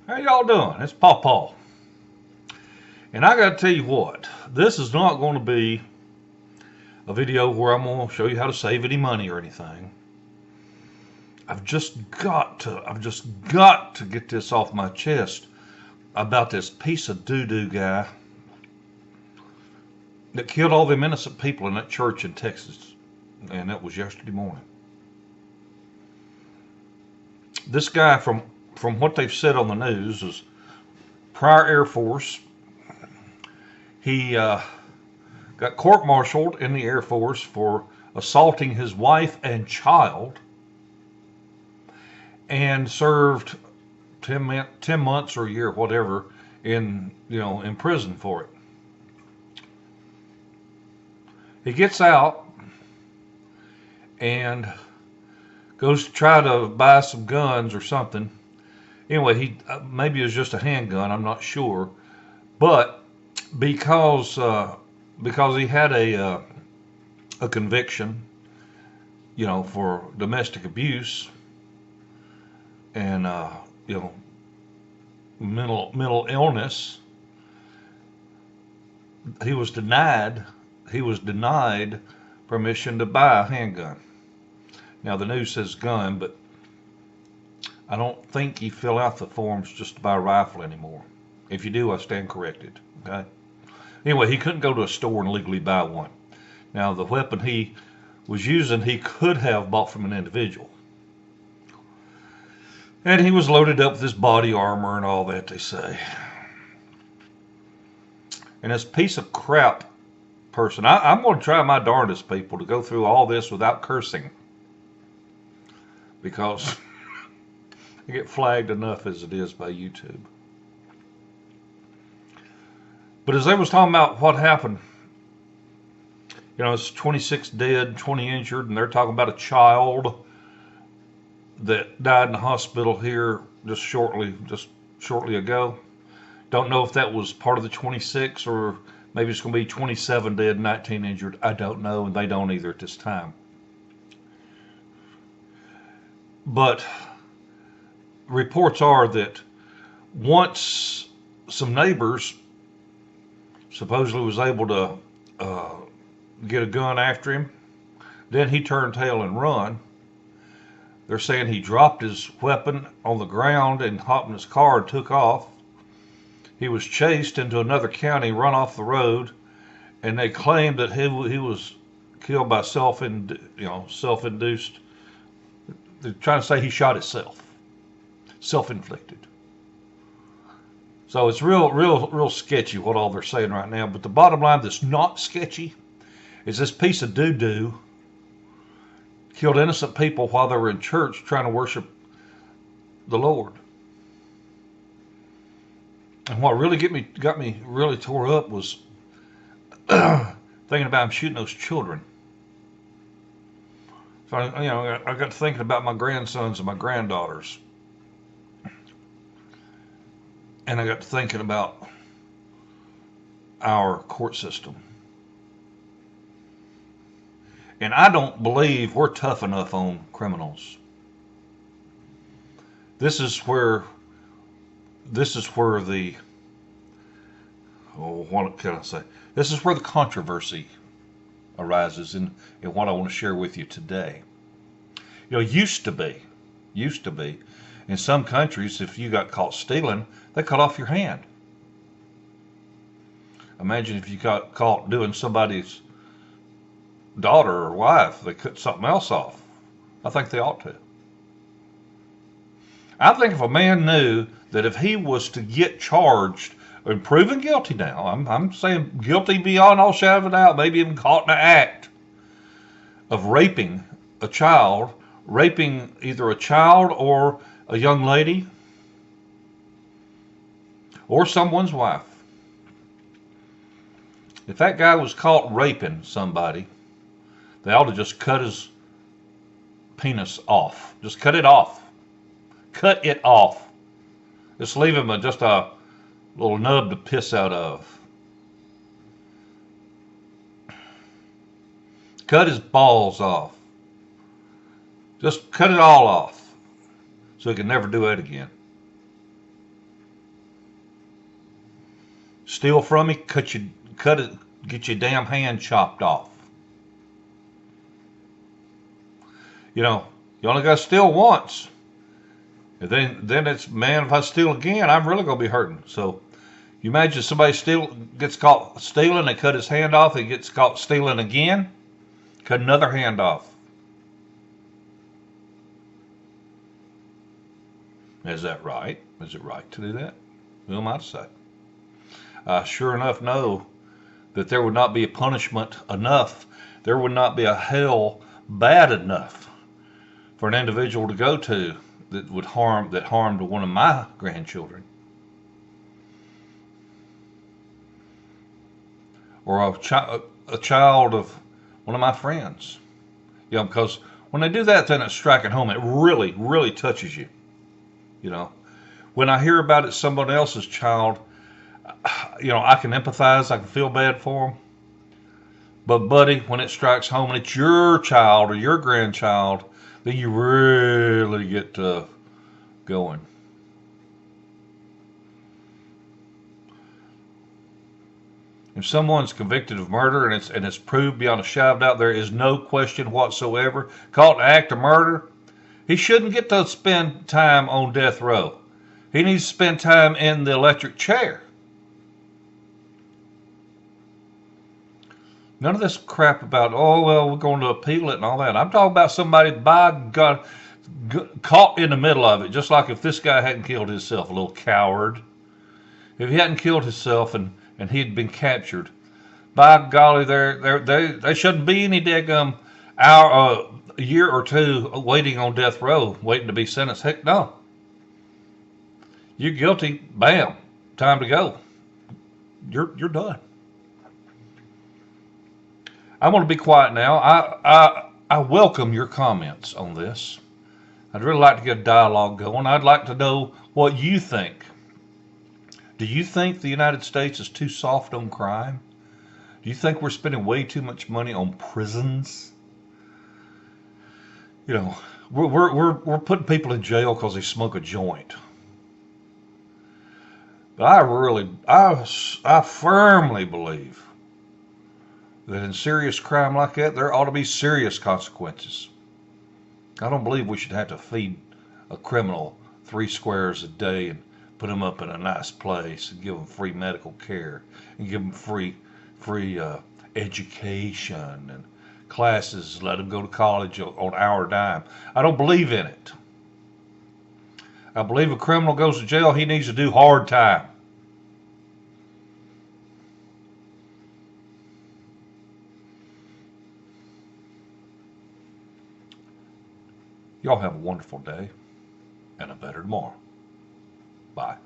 How y'all doing? It's Paw Paw. And I got to tell you what, this is not going to be a video where I'm going to show you how to save any money or anything. I've just got to get this off my chest about this piece of doo-doo guy that killed all them innocent people in that church in Texas. And that was yesterday morning. This guy, from what they've said on the news, is prior Air Force. He got court-martialed in the Air Force for assaulting his wife and child, and served 10 months or a year, whatever, in prison for it. He gets out and goes to try to buy some guns or something. Anyway, he maybe it was just a handgun. I'm not sure, but because he had a conviction, for domestic abuse and mental illness, he was denied permission to buy a handgun. Now the news says gun, but I don't think you fill out the forms just to buy a rifle anymore. If you do, I stand corrected. Okay. Anyway, he couldn't go to a store and legally buy one. Now the weapon he was using, he could have bought from an individual. And he was loaded up with his body armor and all that, they say. And this piece of crap person, I'm going to try my darndest, people, to go through all this without cursing. Because I get flagged enough as it is by YouTube. But as they was talking about what happened, it's 26 dead, 20 injured, and they're talking about a child that died in the hospital here just shortly ago. Don't know if that was part of the 26 or maybe it's going to be 27 dead, 19 injured. I don't know, and they don't either at this time. But reports are that once some neighbors supposedly was able to get a gun after him, then he turned tail and run. They're saying he dropped his weapon on the ground and hopped in his car and took off. He was chased into another county, run off the road, and they claimed that he was killed by self-induced. They're trying to say he shot himself, self-inflicted. So it's real sketchy what all they're saying right now. But the bottom line that's not sketchy is this piece of doo-doo killed innocent people while they were in church trying to worship the Lord. And what really got me really tore up was thinking about him shooting those children. So I got to thinking about my grandsons and my granddaughters, and I got to thinking about our court system. And I don't believe we're tough enough on criminals. This is where the, what can I say? This is where the controversy arises in what I want to share with you today. Used to be, in some countries, if you got caught stealing, they cut off your hand. Imagine if you got caught doing somebody's daughter or wife, they cut something else off. I think they ought to. I think if a man knew that if he was to get charged and proven guilty now, I'm saying guilty beyond all shadow of a doubt, maybe even caught in an act of raping a child, raping either a child or a young lady or someone's wife. If that guy was caught raping somebody, they ought to just cut his penis off. Just cut it off. Cut it off. Just leave him just a little nub to piss out of. Cut his balls off. Just cut it all off so he can never do it again. steal from you, cut it, get your damn hand chopped off. You know, you only got to steal once. And then it's, man, if I steal again, I'm really gonna be hurting. So you imagine somebody gets caught stealing, they cut his hand off, he gets caught stealing again, cut another hand off. Is that right? Is it right to do that? Who am I to say? I sure enough know that there would not be a punishment enough. There would not be a hell bad enough for an individual to go to that harmed one of my grandchildren, or a child of one of my friends. You know, because when they do that, then it's striking home. It really, really touches you. You know, when I hear about it, somebody else's child, you know, I can empathize. I can feel bad for them. But buddy, when it strikes home and it's your child or your grandchild, then you really get going. If someone's convicted of murder and it's proved beyond a shadow of doubt, there is no question whatsoever, caught in the act of murder, he shouldn't get to spend time on death row. He needs to spend time in the electric chair. None of this crap about, oh, well, we're going to appeal it and all that. I'm talking about somebody, by God, caught in the middle of it. Just like if this guy hadn't killed himself, a little coward. If he hadn't killed himself and he'd been captured, by golly, they shouldn't be any daggum hour, a year or two waiting on death row, waiting to be sentenced. Heck no. You're guilty, bam, time to go. You're done. I'm going to be quiet now. I welcome your comments on this. I'd really like to get a dialogue going. I'd like to know what you think. Do you think the United States is too soft on crime? Do you think we're spending way too much money on prisons? You know, we're putting people in jail because they smoke a joint. But I firmly believe that in serious crime like that, there ought to be serious consequences. I don't believe we should have to feed a criminal 3 squares a day and put them up in a nice place and give them free medical care and give them free education and classes, let them go to college on our dime. I don't believe in it. I believe a criminal goes to jail, he needs to do hard time. Y'all have a wonderful day and a better tomorrow. Bye.